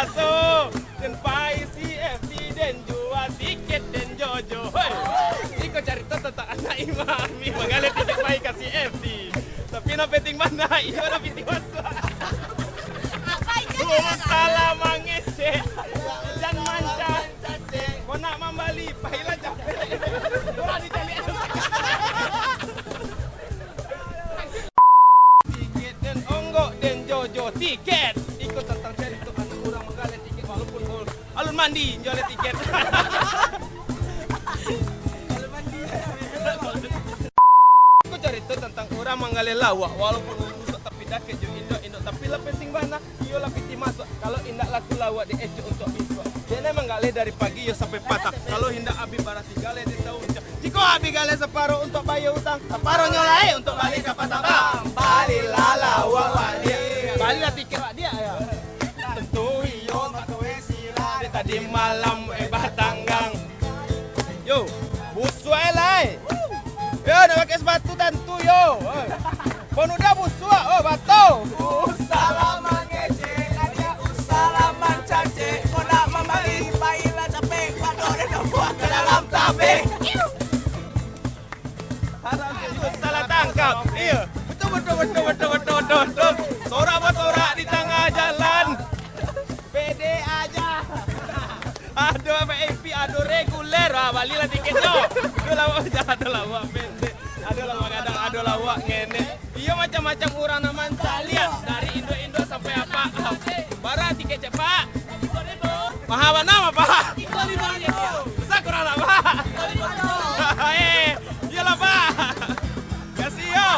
masuk. Dan pai CFD dan jual tiket dan Jojo. Iko cari tahu tentang anak imami. Mengalir tiket pai ke CFD. Tapi na penting mana? Iyo na penting masuk. Salah mangece. Dan manca. Kau nak membali, pahilah capek. Kurang dicari. Tiket dan onggok dan Jojo tiket. Ikut tentang cari tu anak orang menggalet tiket walaupun alun mandi jualan tiket. Alun mandi. Ikut cari tu tentang orang menggalet lawak walaupun usuk tapi daket jo indok tapi lah penting mana iyo lah piti masuk kalau indak laku lawak di ejo untuk biswa. Dia memang gale dari pagi yo sampai patah. Kalau hindak abi barasi gale di tahun. Jika abi gale separuh untuk bayar utang, separuh nyolai untuk balik ke Patambang. Balilah lawak wadi. Balilah tiket wak dia ya. Tentu iyo matuwe sila. Tadi malam batanggang. Yo, buswa lai. Yo, nak pakai sepatu tentu yo. Penuda buswa, oh batu. Usalaman ngece, ada usalaman cace. Kau nak membali, baiklah capek. Waduh, dia dah buat ke dalam tabe. Salah tangkap. Iya, betul. Sorak di tengah jalan. Pede aja. Aduh VIP, aduh reguler. Balilah tiketnya. Aduh lawak pendek. Aduh lawak kadang, aduh lawak ngene. Iya macam-macam orang nama lihat dari Indo sampai apa. Barang tiket cepat. Mahal mana Pak? Besar kurang lah Pak. Iyalah Pak. Kasih yo.